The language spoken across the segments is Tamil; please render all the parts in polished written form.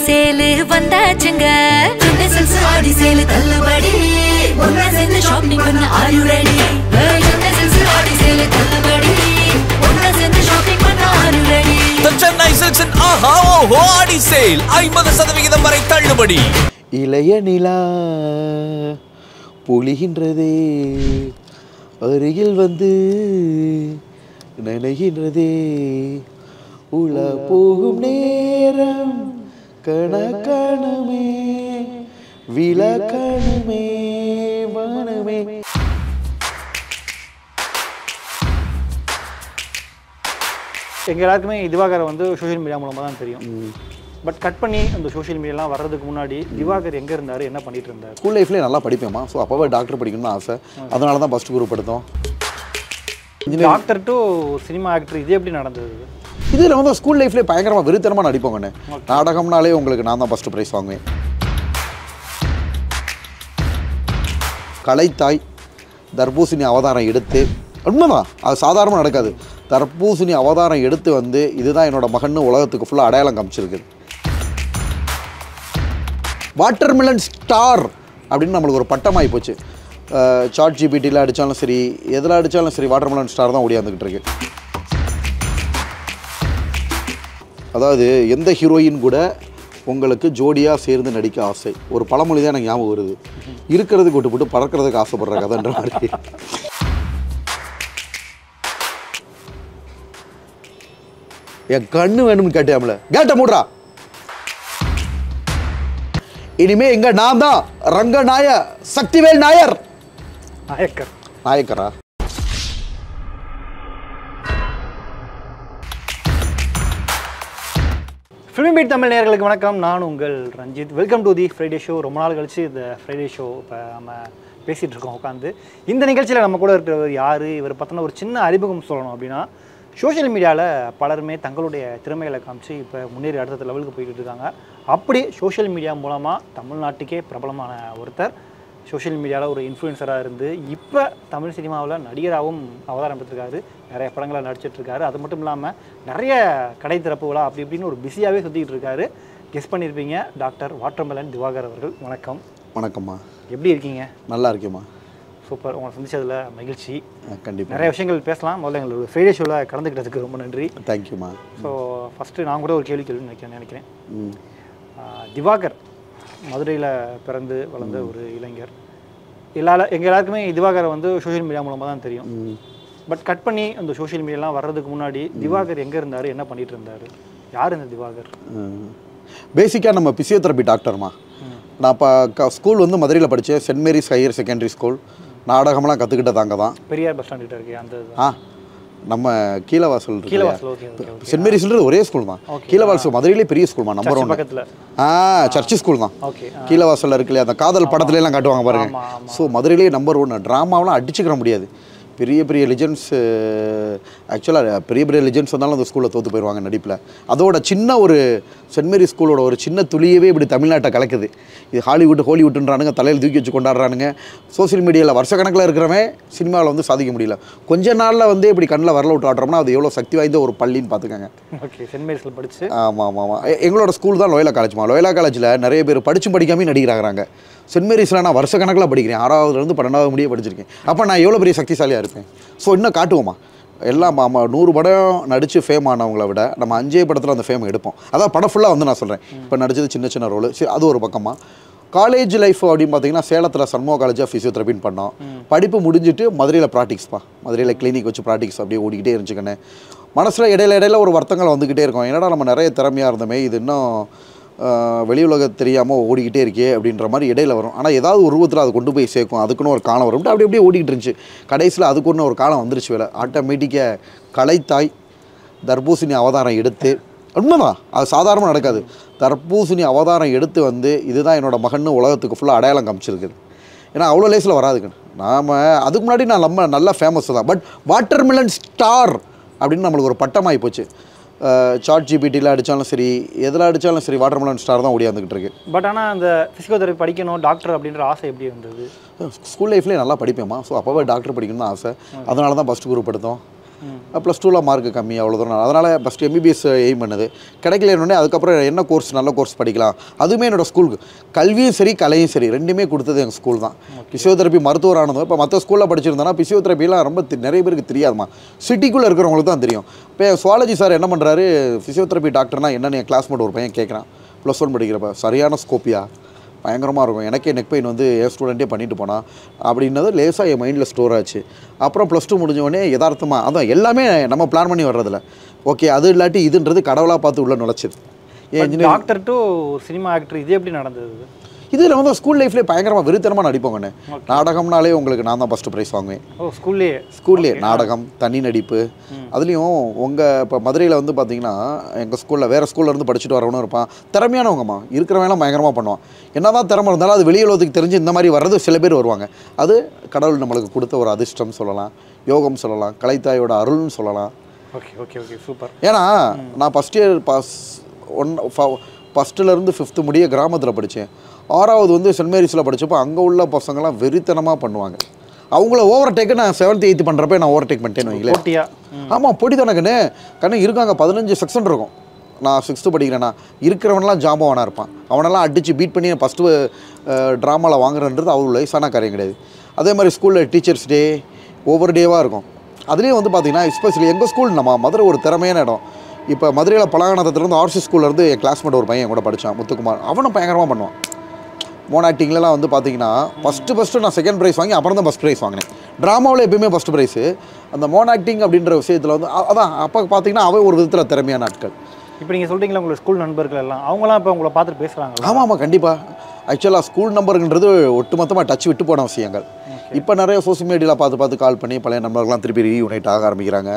சேல் வந்தாச்சுங்க. யுனிசெல்ஸ் ஆடி சேல் தள்ளுபடி. ஒண்ணா சேர்ந்து ஷாப்பிங் பண்ண are you ready? யுனிசெல்ஸ் Aadi sale தள்ளுபடி. ஒண்ணா சேர்ந்து ஷாப்பிங் பண்ண are you ready? The Chennai Silks and Aha Oho Adi Sale 50% வரை தள்ளுபடி. இளைய நிலா பொழிகின்றதே, அருகில் வந்து நனைகின்றதே, உள்ள போகும் நேரம் கணக்கணுமே, விளக்கணுமே, வானமே. எங்கள் எல்லாருக்குமே திவாகரை வந்து சோஷியல் மீடியா மூலமாக தான் தெரியும். பட் கட் பண்ணி அந்த சோஷியல் மீடியாலாம் வர்றதுக்கு முன்னாடி திவாகர் எங்கே இருந்தார், என்ன பண்ணிட்டு இருந்தார்? ஸ்கூல் லைஃப்லேயே நல்லா படிப்பேம்மா. ஸோ அப்போவே டாக்டர் படிக்கணும்னு ஆசை. அதனால தான் ஃபஸ்ட் குரூப் எடுத்தோம். டாக்டர் டு சினிமா ஆக்டர் இது எப்படி நடந்தது? இதில் வந்து ஸ்கூல் லைஃப்லேயே பயங்கரமாக வெறித்தனமாக நடிப்போங்கண்ணே. நாடகம்னாலே உங்களுக்கு நான் தான் ஃபஸ்ட்டு ப்ரைஸ் வாங்குவேன். கலைத்தாய் தர்பூசணி அவதாரம் எடுத்து, உண்மைதான் அது சாதாரணமாக நடக்காது. தர்பூசணி அவதாரம் எடுத்து வந்து இதுதான் என்னோட மகன்னு உலகத்துக்கு ஃபுல்லாக அடையாளம் காமிச்சிருக்கு. வாட்டர்மெலன் ஸ்டார் அப்படின்னு நம்மளுக்கு ஒரு பட்டமாகி போச்சு. சாட் ஜிபிடியில் அடித்தாலும் சரி, எதில் அடித்தாலும் சரி, வாட்டர்மெலன் ஸ்டார் தான் ஓடியாந்துக்கிட்டு இருக்கு. அதாவது எந்த ஹீரோயின் கூட உங்களுக்கு ஜோடியாக சேர்ந்து நடிக்க ஆசை. ஒரு பழமொழி தான் எனக்கு ஞாபகம் வருது. இருக்கிறதுக்கு விட்டு போட்டு பறக்கிறதுக்கு ஆசைப்படுற கதைன்ற மாதிரி. என் கண்ணு வேணும்னு கேட்டாமல கேட்ட மூடுறா. இனிமே எங்க நான் தான் ரங்கநாய சக்திவேல் நாயர். நாயக்கரா? ஃபிலிம் பீட் தமிழ் நேயர்களுக்கு வணக்கம். நான் உங்கள் Ranjith. Welcome to the Friday show. ரொம்ப நாள் கழிச்சு இந்த ஃப்ரைடே ஷோ இப்போ நம்ம பேசிகிட்டு இருக்கோம் உட்காந்து. இந்த நிகழ்ச்சியில் நம்ம கூட இருக்கிறவர் யார், இவர் பற்றின ஒரு சின்ன அறிமுகம் சொல்லணும் அப்படின்னா, சோஷியல் மீடியாவில் பலருமே தங்களுடைய திறமைகளை காமிச்சு இப்போ முன்னேறி அடுத்த லெவலுக்கு போய்கிட்டு இருக்காங்க. அப்படி சோஷியல் மீடியா மூலமாக தமிழ்நாட்டுக்கே பிரபலமான ஒருத்தர் சோஷியல் மீடியாவில் ஒரு இன்ஃப்ளூயன்சராக இருந்து இப்போ தமிழ் சினிமாவில் நடிகராகவும் அவதாரம் பெற்றிருக்காரு. நிறைய படங்களை நடிச்சிட்ருக்காரு. அது மட்டும் இல்லாமல் நிறைய கடை திறப்பு விழா அப்படி இப்படின்னு ஒரு பிஸியாகவே சுற்றிக்கிட்டு இருக்காரு. கெஸ் பண்ணியிருப்பீங்க, டாக்டர் வாட்டர்மெலன் திவாகர் அவர்கள். வணக்கம். வணக்கம்மா. எப்படி இருக்கீங்க? நல்லா இருக்கேம்மா. சூப்பர். உங்களை சந்திச்சதில் மகிழ்ச்சி. கண்டிப்பாக நிறைய விஷயங்கள் பேசலாம். முதல்ல எங்களோட ஃப்ரைடே ஷோவில் கலந்துக்கிட்டதுக்கு ரொம்ப நன்றி. தேங்க்யூம்மா. ஸோ ஃபஸ்ட்டு நான் கூட ஒரு கேள்வி நினைக்கிறேன். திவாகர் மதுரையில் பிறந்து வளர்ந்த ஒரு இளைஞர். எங்கள் எல்லாருக்குமே திவாகரை வந்து சோஷியல் மீடியா மூலமாக தான் தெரியும். பட் கட் பண்ணி அந்த சோஷியல் மீடியாலாம் வர்றதுக்கு முன்னாடி திவாகர் எங்கே இருந்தார், என்ன பண்ணிட்டு இருந்தார், யார் இந்த திவாகர்? பேசிக்காக நம்ம பிசியோதெரப்பி டாக்டர்மா. நான் இப்போ ஸ்கூல் வந்து மதுரையில் படித்தேன். Saint Mary's higher secondary school. நாடகம்லாம் கற்றுக்கிட்டது அங்கே தான். பெரியார் பஸ் ஸ்டாண்ட் கிட்ட இருக்கு அந்த. நம்ம கீழவாசல் இருக்கு. சென்ட் மேரிஸ்ன்றது ஒரே ஸ்கூல் தான். கீழவாசல் மதுரையிலே பெரிய ஸ்கூல்மா, நம்பர் 1 பக்கத்தில். சர்ச்சு ஸ்கூல் தான். கீழவாசலில் இருக்கு இல்லையா, அந்த காதல் படத்துலலாம் காட்டுவாங்க பாருங்க. ஸோ மதுரையிலே நம்பர் 1. ட்ராமாவெலாம் அடிச்சுக்கிற முடியாது. பெரிய பெரிய லெஜெண்ட்ஸ், ஆக்சுவலாக பெரிய பெரிய லெஜெண்ட்ஸ் வந்தாலும் அந்த ஸ்கூலில் தோற்று போயிடுவாங்க நடிப்பில். அதோட சின்ன ஒரு சென்ட் மேரி ஸ்கூலோட ஒரு சின்ன துளியவே இப்படி தமிழ்நாட்டை கலக்குது. இது ஹாலிவுட்டுன்றானுங்க, தலையில் தூக்கி வச்சு கொண்டாடுறானுங்க. சோசியல் மீடியாவில் வருஷக்கணக்கில் இருக்கிறவன் சினிமாவில் வந்து சாதிக்க முடியல. கொஞ்ச நாளில் வந்து இப்படி கண்ணில் வரல விட்டு ஆடுறோம்னா அது எவ்வளோ சக்தி வாய்ந்த ஒரு பள்ளின்னு பார்த்துக்கோங்க. ஓகே, சென்ட் மேரிஸில் படிச்சு. ஆமாம். எங்களோட ஸ்கூல் தான் லோயலா காலேஜ்மா. லோயலா காலேஜில் நிறைய பேர் படிச்சும் படிக்காமல் நடிக்கிறாங்க. சென்ட் மேரிஸில் நான் வருஷக்கணக்கில் படிக்கிறேன். 6வதுலேருந்து 12வது முடிய படிச்சிருக்கேன். அப்போ நான் எவ்வளோ பெரிய சக்திசாலியாக இருப்பேன். ஸோ இன்னும் காட்டுவோமா, எல்லாம் 100 படம் நடித்து ஃபேம் ஆனவங்கள விட நம்ம 5 படத்தில் அந்த ஃபேம் எடுப்போம். அதான் படம் ஃபுல்லாக வந்து நான் சொல்கிறேன். இப்போ நடிச்சது சின்ன சின்ன ரோலு. சரி, அது ஒரு பக்கமாக. காலேஜ் லைஃப் அப்படின்னு பார்த்தீங்கன்னா சேலத்தில் சண்முக காலேஜ் ஆஃப் ஃபிசியோதெரப்பின்னு பண்ணோம். படிப்பு முடிஞ்சுட்டு மதுரையில் ப்ராக்டிக்ஸ்ப்பா. மதுரையில் கிளினிக் வச்சு ப்ராக்டிக்ஸ் அப்படியே ஓடிக்கிட்டே இருந்துச்சுக்கண்ணே. மனசில் இடையில ஒரு வருத்தங்கள் வந்துக்கிட்டே இருக்கும். என்னடா நம்ம நிறைய திறமையாக இருந்தோமே, இது இன்னும் வெளி உலகம் தெரியாமல் ஓடிக்கிட்டே இருக்கே அப்படின்ற மாதிரி இடையில வரும். ஆனால் ஏதாவது ஒரு உருவத்தில் அது கொண்டு போய் சேர்க்கும். அதுக்குன்னு ஒரு காலம் வரும். அப்படியே ஓடிக்கிட்டு இருந்துச்சு. கடைசியில் அதுக்குன்னு ஒரு காலம் வந்துருச்சு. வேலை ஆட்டோமேட்டிக்காக கலைத்தாய் தர்பூசணி அவதாரம் எடுத்து, உண்மைதான் அது சாதாரணமாக நடக்காது. தர்பூசணி அவதாரம் எடுத்து வந்து இதுதான் என்னோட மகன்னு உலகத்துக்கு ஃபுல்லாக அடையாளம் காமிச்சிருக்கு. ஏன்னா அவ்வளோ லேஸில் வராதுங்க. நாம் அதுக்கு முன்னாடி நான் நல்லா ஃபேமஸ் தான். பட் வாட்டர்மெலன் ஸ்டார் அப்படின்னு நம்மளுக்கு ஒரு பட்டமாகி போச்சு. சாட் ஜிபிடியில் அடித்தாலும் சரி, எதில் அடித்தாலும் சரி, வாட்டர்மெலன் ஸ்டார் தான் ஓடியாந்துக்கிட்டு இருக்கு. பட் ஆனால் அந்த ஃபிசியோதெரப்பி படிக்கணும், டாக்டர் அப்படின்ற ஆசை எப்படி இருந்தது? ஸ்கூல் லைஃப்லேயே நல்லா படிப்பேம்மா. ஸோ அப்போவே டாக்டர் படிக்கணும்னு ஆசை. அதனால தான் ஃபஸ்ட் குரூப் எடுத்தோம். ப்ளஸ் டூவில் மார்க்கு கம்மி அவ்வளோ தூரம். அதனால் ஃபஸ்ட்டு எம்பிபிஎஸ் எய்ம் பண்ணுது. கிடைக்கலன்னொடனே அதுக்கப்புறம் என்ன கோர்ஸ் நல்ல கோர்ஸ் படிக்கலாம். அதுவுமே என்னோடய ஸ்கூலுக்கு கல்வியும் சரி கலையும் சரி ரெண்டுமே கொடுத்தது எங்கள் ஸ்கூல் தான். ஃபிசியோதெரப்பி மருத்துவர் ஆனதும் இப்போ மற்ற ஸ்கூலில் படிச்சிருந்தேன்னா ஃபிசியோதெரப்பிலாம் ரொம்ப நிறைய பேருக்கு தெரியாதுமா, சிட்டிக்குள்ளே இருக்கிறவங்களுக்கு தான் தெரியும். இப்போ சுவாலஜி சார் என்ன பண்ணுறாரு, ஃபிசியோதெரப்பி டாக்டர்னா என்னென்னு என் கிளாஸ்மேட் ஒரு பையன் கேட்குறான். +1 படிக்கிறப்ப சரியான ஸ்கோப்பியா பயங்கரமாக இருக்கும். எனக்கே நெக் பெயின் வந்து என் ஸ்டூடெண்ட்டே பண்ணிட்டு போனான் அப்படின்னது லேசாக என் மைண்டில் ஸ்டோர் ஆச்சு. அப்புறம் +2 முடிஞ்சவொடனே யதார்த்தமாக அதான் எல்லாமே நம்ம பிளான் பண்ணி வர்றதில்ல. ஓகே அது இல்லாட்டி இதுன்றது கடவுளாக பார்த்து உள்ளே நுழைச்சிது. ஏன் டாக்டர் டு சினிமா ஆக்டர் இது எப்படி நடந்தது? இதில் வந்து ஸ்கூல் லைஃப்லேயே பயங்கரமாக வெறித்தனமாக நடிப்போங்கண்ணே. நாடகம்னாலே உங்களுக்கு நான் தான் ஃபஸ்ட்டு ப்ரைஸ் வாங்குவேன். ஸ்கூல்லேயே நாடகம் தனி நடிப்பு. அதுலேயும் உங்கள் இப்போ மதுரையில் வந்து பார்த்தீங்கன்னா எங்கள் ஸ்கூலில் வேறு ஸ்கூலில் இருந்து படிச்சுட்டு வரவனும் இருப்பான். திறமையானவங்கம்மா இருக்கிறவங்களாம் பயங்கரமாக பண்ணுவான். என்ன தான் திறமை இருந்தாலும் அது வெளியுலகத்துக்கு தெரிஞ்சு இந்த மாதிரி வர்றது சில பேர் வருவாங்க. அது கடவுள் நம்மளுக்கு கொடுத்த ஒரு அதிர்ஷ்டம் சொல்லலாம், யோகம் சொல்லலாம், கலைத்தாயோட அருள்னு சொல்லலாம். Okay okay okay super. ஏன்னா நான் ஃபஸ்ட் இயர் ஃபஸ்ட்டுலேருந்து 5th முடிய கிராமத்தில் படித்தேன். 6வது வந்து சென்ட் மேரிஸில் படித்தப்போ அங்கே உள்ள பசங்கள்லாம் வெறித்தனமாக பண்ணுவாங்க. அவங்கள ஓவர்டேக்கு நான் 7th 8th பண்ணுறப்ப நான் ஓவர்டேக் பண்ணிட்டேன்னு வைங்களேன். ஆமாம் பொடி தானே கண்ணு இருக்காங்க. 15 செக்ஷன் இருக்கும். நான் 6th படிக்கிறேன்னா இருக்கிறவனெல்லாம் ஜாம்பவானாக இருப்பான். அவனெல்லாம் அடித்து பீட் பண்ணி ஃபஸ்ட்டு ட்ராமாவில் வாங்குறன்றது அவ்வளோ லைஸான காரியம் கிடையாது. அதே மாதிரி ஸ்கூலில் டீச்சர்ஸ் டே ஒவ்வொரு டேவாக இருக்கும். அதுலேயும் வந்து பார்த்தீங்கன்னா எஸ்பெஷலி எங்கள் ஸ்கூல் நம்ம மதுரை ஒரு திறமையான இடம். இப்போ மதுரையில் பலகானத்துலேருந்து ஆர்சி ஸ்கூல்லேருந்து என் கிளாஸ்மேட் ஒரு பையன் கூட படித்தான், முத்துக்குமார். அவனும் பயங்கரமாக பண்ணுவான். மோன் ஆக்டிங்லாம் வந்து பார்த்தீங்கன்னா ஃபஸ்ட்டு நான் செகண்ட் ப்ரைஸ் வாங்கி அப்புறம் தான் ஃபஸ்ட் ப்ரைஸ் வாங்கினேன். ட்ராமாவில் எப்பயுமே ஃபஸ்ட் ப்ரைஸு. அந்த மோன் ஆக்டிங் அப்படின்ற விஷயத்தில் வந்து அதான் அப்போ பார்த்தீங்கன்னா அவன் ஒரு விதத்தில் திறமையான ஆட்கள். இப்போ நீங்கள் சொல்கிறீங்களா உங்களோட ஸ்கூல் நண்பர்கள் எல்லாம் அவங்களாம் இப்போ உங்களை பார்த்துட்டு பேசுகிறாங்க? ஆமாம் கண்டிப்பாக. ஆக்சுவலாக ஸ்கூல் நம்பருன்றது ஒட்டுமொத்தமாக டச் விட்டு போன விஷயங்கள். இப்போ நிறைய சோசியல் மீடியாவில் பார்த்து கால் பண்ணி பழைய நண்பர்கள்லாம் திருப்பி ரீயூனைட் ஆக ஆரம்பிக்கிறாங்க.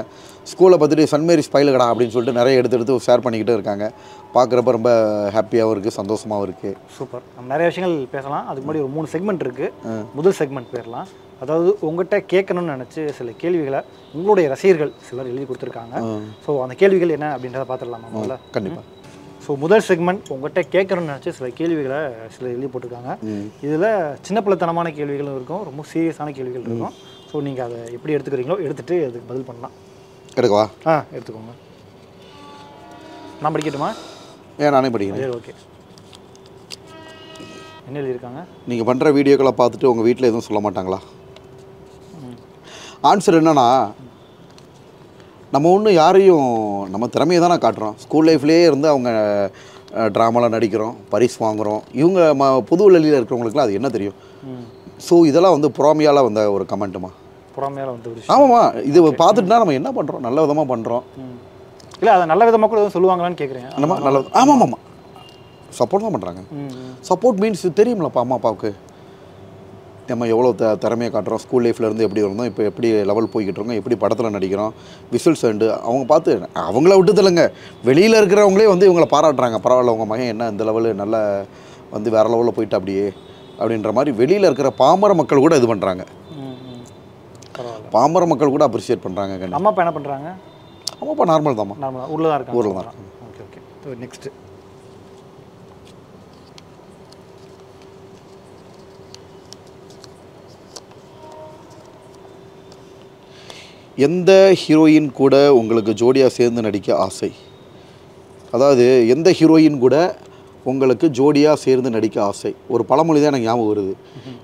ஸ்கூலை பார்த்துட்டு சென்ட் மேரிஸ் பயிலுகடா அப்படின்னு சொல்லிட்டு நிறைய எடுத்து ஷேர் பண்ணிக்கிட்டு இருக்காங்க. பார்க்குறப்ப ரொம்ப ஹாப்பியாகவும் இருக்குது, சந்தோஷமாகவும் இருக்குது. சூப்பர். நம்ம நிறைய விஷயங்கள் பேசலாம். அதுக்கு முன்னாடி ஒரு 3 செக்மெண்ட் இருக்குது. முதல் செக்மெண்ட் போயிடலாம். அதாவது உங்கள்கிட்ட கேட்கணும்னு நினச்சி சில கேள்விகளை உங்களுடைய ரசிகர்கள் சிலர் எழுதி கொடுத்துருக்காங்க. ஸோ அந்த கேள்விகள் என்ன அப்படின்றத பார்த்துடலாமா முதல்ல? கண்டிப்பாக. ஸோ முதல் செக்மெண்ட் உங்கள்கிட்ட கேட்கணும்னு நினச்சி சில கேள்விகளை சிலர் எழுதி போட்டிருக்காங்க. இதில் சின்ன பிள்ளைத்தனமான கேள்விகளும் இருக்கும், ரொம்ப சீரியஸான கேள்விகள் இருக்கும். ஸோ நீங்கள் அதை எப்படி எடுத்துக்கிறீங்களோ எடுத்துகிட்டு அதுக்கு பதில் பண்ணலாம். எடுக்கவா? எடுத்துக்கோங்க. நான் படிக்கட்டுமா? நானே படிக்கிறேன். ஓகே. என்ன எழுதியிருக்காங்க? நீங்கள் பண்ணுற வீடியோக்களை பார்த்துட்டு உங்கள் வீட்டில் எதுவும் சொல்ல மாட்டாங்களா? ஆன்சர் என்னன்னா, நம்ம ஒன்றும் யாரையும் நம்ம திறமையை தானே காட்டுறோம். ஸ்கூல் லைஃப்லேயே இருந்து அவங்க ட்ராமாவில் நடிக்கிறோம், பரிசு வாங்குகிறோம். இவங்க புது வழியில் இருக்கிறவங்களுக்குலாம் அது என்ன தெரியும்? ஸோ இதெல்லாம் வந்து புறாமையால் வந்த ஒரு கமெண்ட்டுமா. புறாமையால் வந்து ஆமாம்மா. இது பார்த்துட்டுனா நம்ம என்ன பண்ணுறோம்? நல்ல விதமாக பண்ணுறோம். இல்லை அதை நல்ல விதமாக கூட சொல்லுவாங்களான்னு கேட்குறேன். நம்ம நல்ல ஆமாம் சப்போர்ட் தான் பண்ணுறாங்க. சப்போர்ட் மீன்ஸ் தெரியுமில்லப்பா அம்மா அப்பாவுக்கு நம்ம எவ்வளோ திறமையை காட்டுறோம். ஸ்கூல் லைஃப்லேருந்து எப்படி இருந்தோம், இப்போ எப்படி லெவல் போய்கிட்டு இருக்கோம், எப்படி படத்தில் நடிக்கிறோம், விசில்ஸ் அண்டு அவங்க பார்த்து அவங்கள விட்டுதில்லைங்க. வெளியில் இருக்கிறவங்களே வந்து இவங்களை பாராட்டுறாங்க. பரவாயில்ல உங்கள் மகன் என்ன இந்த லெவலு நல்லா வந்து வேறு லெவலில் போயிட்டு அப்படியே அப்படின்ற மாதிரி வெளியில் இருக்கிற பாமர மக்கள் கூட இது பண்ணுறாங்க. பாமர மக்கள் கூட அப்ரிஷியேட் பண்ணுறாங்க. அம்மா அப்பா என்ன பண்ணுறாங்க? அம்மா அப்பா நார்மல் தான்மா. ஊரில் தான் இருக்காங்க. ஊரில் தான் இருக்காங்க. Okay okay. நெக்ஸ்ட்டு எந்த ஹீரோயின் கூட உங்களுக்கு ஜோடியாக சேர்ந்து நடிக்க ஆசை? அதாவது எந்த ஹீரோயின் கூட உங்களுக்கு ஜோடியாக சேர்ந்து நடிக்க ஆசை? ஒரு பழமொழி தான் எனக்கு ஞாபகம் வருது.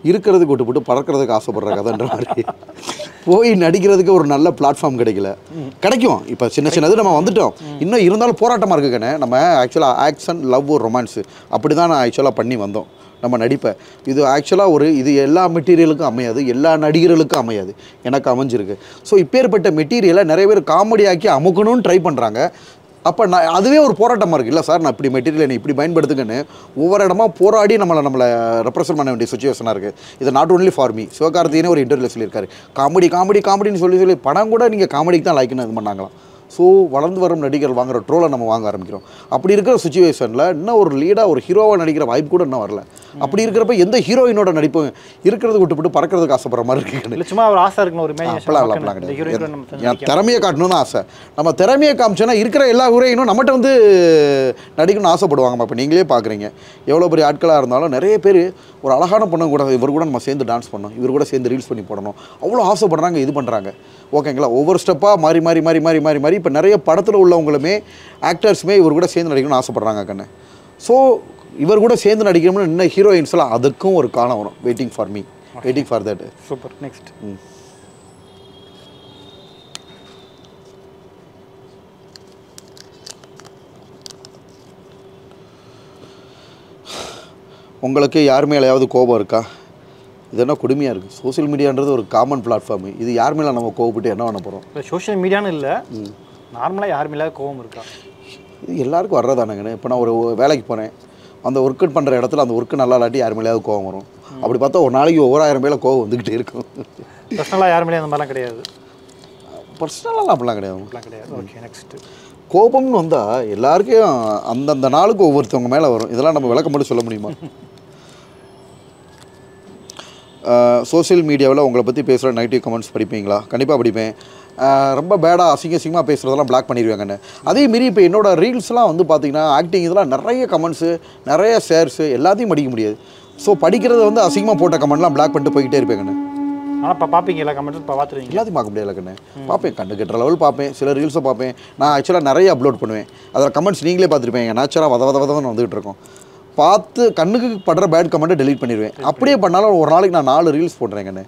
இருக்கிறதுக்கு விட்டு போட்டு பறக்கிறதுக்கு ஆசைப்படுற கதைன்ற மாதிரி. போய் நடிக்கிறதுக்கு ஒரு நல்ல பிளாட்ஃபார்ம் கிடைக்கும். இப்போ சின்னது நம்ம வந்துட்டோம். இன்னும் இருந்தாலும் போராட்டமாக இருக்குங்கண்ணே. நம்ம ஆக்சுவலாக ஆக்ஷன், லவ், ரொமான்ஸு அப்படி தான் நான் ஆக்சுவலாக பண்ணி வந்தோம் நம்ம நடிப்பை. இது ஆக்சுவலாக இது எல்லா மெட்டீரியலுக்கும் அமையாது, எல்லா நடிகர்களுக்கும் அமையாது. எனக்கு அமைஞ்சிருக்கு. ஸோ இப்பேற்பட்ட மெட்டீரியலை நிறைய பேர் காமெடியாக்கி அமுக்கணும்னு ட்ரை பண்ணுறாங்க. அப்போ அதுவே ஒரு போராட்டமாக இருக்குது. இல்லை சார் நான் இப்படி மெட்டீரியல் இப்படி பயன்படுத்துங்கன்னு ஒவ்வொரு இடமா போராடி நம்மளை ரெப்ரசன்ட் பண்ண வேண்டிய சுச்சுவேஷனாக இருக்குது. இது நாட் ஒன்லி ஃபார் மீ. சிவகார்த்திகேயனே ஒரு இன்டர்வியூவில் சொல்லியிருக்காரு, காமெடின்னு சொல்லி படம் கூட நீங்கள் காமெடிக்கு தான் லைக்குன்னு இது பண்ணாங்களாம். ஸோ வளர்ந்து வரும் நடிகர்கள் வாங்குகிற ட்ரோலை நம்ம வாங்க ஆரம்பிக்கிறோம். அப்படி இருக்கிற சுச்சுவேஷனில் இன்னும் ஒரு லீடாக ஒரு ஹீரோவாக நடிக்கிற வாய்ப்பு கூட இன்னும் வரல. அப்படி இருக்கிறப்ப எந்த ஹீரோயினோட நடிப்பு இருக்கிறது விட்டு பறக்கிறதுக்கு ஆசைப்படுற மாதிரி இருக்கு. சும்மா ஒரு ஆசை இருக்கணும். ஒரு என் திறமையை காட்டணும் தான் ஆசை. நம்ம திறமையை காமிச்சோன்னா இருக்கிற எல்லா ஹீரோயினும் நம்மகிட்ட வந்து நடிக்கணும்னு ஆசைப்படுவாங்கம்மா. இப்போ நீங்களே பார்க்குறீங்க எவ்வளோ பெரிய ஆட்களாக இருந்தாலும் நிறைய பேர் ஒரு அழகான பொண்ணு கூட இவர் கூட நம்ம சேர்ந்து டான்ஸ் பண்ணோம், இவர் கூட சேர்ந்து ரீல்ஸ் பண்ணி போடணும் அவ்வளோ ஆசைப்படுறாங்க, இது பண்ணுறாங்க. ஓகேங்களா. ஒவ்வொரு ஸ்டெப்பாக மாறி மாறி மாறி மாறி மாறி மாறி இப்போ நிறைய படத்தில் உள்ளவங்களுமே ஆக்டர்ஸுமே இவர் கூட சேர்ந்து நடிக்கணும்னு ஆசைப்பட்றாங்க கண்ணு. ஸோ இவர் கூட சேர்ந்து நடிக்கணும்னு இன்னும் ஹீரோயின்ஸ்லாம் அதுக்கும் ஒரு காலம் வரும். Waiting for me, waiting for that. Super. Next. உங்களுக்கு யார் மேலேயாவது கோபம் இருக்கா? இது என்ன கொடுமையாக இருக்குது. சோஷியல் மீடியான்றது ஒரு காமன் பிளாட்ஃபார்மு. இது யார் மேலே நம்ம கோவப்பட்டு என்ன பண்ண போகிறோம்? இல்லை சோஷியல் மீடியான்னு இல்லை, நார்மலாக யார் மேலே கோவம் இருக்கா? இது எல்லாருக்கும் வர்றதானுங்கண்ணே. இப்போ நான் ஒரு வேலைக்கு போகிறேன், அந்த ஒர்க்கு பண்ணுற இடத்துல அந்த ஒர்க்கு நல்லா இல்லாட்டி யார் மேலேயாவது கோவம் வரும். அப்படி பார்த்தா ஒரு நாளைக்கு 1000 மேலே கோவம் வந்துக்கிட்டே இருக்கும். பர்சனலாக யார் மேலே அந்த மாதிரிலாம் கிடையாது. பர்சனலாக அப்படிலாம் கிடையாது. ஓகே. நெக்ஸ்ட்டு. கோபம்னு வந்தால் எல்லாருக்கும் அந்தந்த நாளுக்கு ஒவ்வொருத்தவங்க மேலே வரும். இதெல்லாம் நம்ம விளக்கம் மட்டும் சொல்ல முடியுமா? சோஷியல் மீடியாவில் உங்களை பற்றி பேசுகிற நெகட்டிவ் கமெண்ட்ஸ் படிப்பீங்களா? கண்டிப்பாக படிப்பேன். ரொம்ப பேடாக அசிங்கமாக பேசுகிறதெல்லாம் பிளாக் பண்ணிடுவாங்கன்னு. அதேமாரி இப்போ என்னோடய ரீல்ஸ்லாம் வந்து பார்த்திங்கன்னா ஆக்டிங் இதெல்லாம் நிறைய கமெண்ட்ஸு, நிறைய ஷேர்ஸு எல்லாத்தையும் படிக்க முடியாது. ஸோ படிக்கிறத வந்து அசிங்கமாக போட்ட கமெண்ட்லாம் பிளாக் பண்ணிட்டு போய்கிட்டே இருப்பேங்கண்ணே. ஆனால் இப்போ பார்ப்பீங்க எல்லா கமெண்ட்ஸும் இப்போ பார்த்துருவீங்க? எல்லாத்தையும் பார்க்க முடியாது கண்ணே. பார்ப்பேன், கண்டு கட்டுற லெவல் பார்ப்பேன். சில ரீல்ஸை பார்ப்பேன். நான் ஆக்சுவலாக நிறைய அப்லோட் பண்ணுவேன். அதில் கமெண்ட்ஸ் நீங்களே பார்த்துருப்பேன். நேச்சராக வதவதவதன்னு வந்துகிட்டு இருக்கோம். பார்த்து கண்ணுக்கு படுற பேட் கமெண்ட்டை டெலீட் பண்ணிடுவேன். அப்படியே பண்ணாலும் ஒரு நாளைக்கு நான் 4 ரீல்ஸ் போடுறேன் கண்ணு.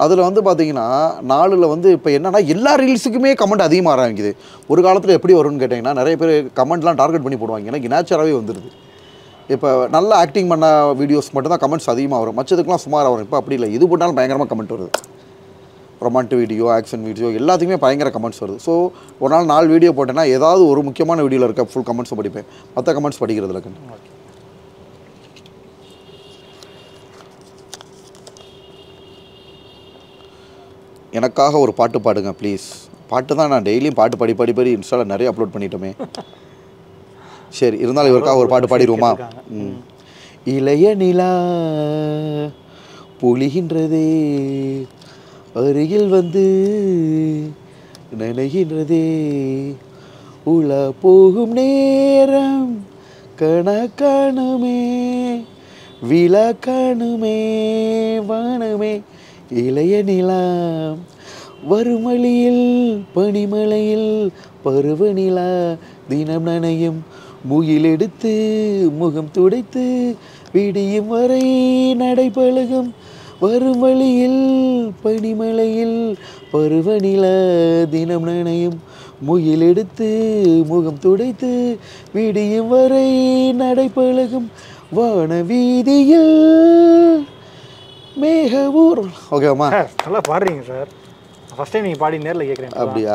அதில் வந்து பார்த்தீங்கன்னா 4ல் வந்து இப்போ என்னன்னா எல்லா ரீல்ஸுக்குமே கமெண்ட் அதிகமாக ஆரம்பிக்குது. ஒரு காலத்தில் எப்படி வரும்னு கேட்டிங்கன்னா நிறைய பேர் கமெண்ட்லாம் டார்கெட் பண்ணி போடுவாங்க. எனக்கு நேச்சராகவே வந்துடுது. இப்போ நல்லா ஆக்டிங் பண்ண வீடியோஸ் மட்டும் தான் கமெண்ட்ஸ் அதிகமாக வரும். மற்றதுக்கெலாம் சுமாராக வரும். இப்போ அப்படி இல்லை, இது போட்டாலும் பயங்கரமாக கமெண்ட் வருது. ரொமான்டிக் வீடியோ, ஆக்ஷன் வீடியோ எல்லாத்துக்குமே பயங்கர கமெண்ட்ஸ் வருது. ஸோ ஒரு நாள் 4 வீடியோ போட்டேன்னா ஏதாவது ஒரு முக்கியமான வீடியோவில் இருக்க ஃபுல் கமெண்ட்ஸும் படிப்பேன். மற்ற கமெண்ட்ஸ் படிக்கிறதுல கண்ணு. எனக்காக ஒரு பாட்டு பாடுங்க ப்ளீஸ். பாட்டு தான் நான் டெய்லியும் பாட்டு பாடி பாடி பாடி இன்ஸ்டாவில் நிறைய அப்லோட் பண்ணிட்டோமே. சரி, இருந்தாலும் இவருக்காக ஒரு பாட்டு பாடிடுவோமா? இளைய நிலா பொழிகின்றதே, அருகில் வந்து நினைகின்றதே, உள போகும் நேரம் கணக்கணுமே, விளக்கணுமே வானமே. இளைய நிலா வருமளியில் பனிமலையில் பருவநிலா தினம் நனையும், முகிலெடுத்து முகம் துடைத்து விடியும் வரை நடைபழகும், வரும் வழியில் பனிமலையில் பருவநிலா தினம் நனையும், முகிலெடுத்து முகம் துடைத்து விடியும் வரை நடைபழகும், வான வீதியில் மேக ஊர். ஓகேம்மா, நல்லா பாடுறீங்க சார். ஃபர்ஸ்ட் டைம் நீங்கள் பாடி நேரில் கேட்குறேன். அப்படியா?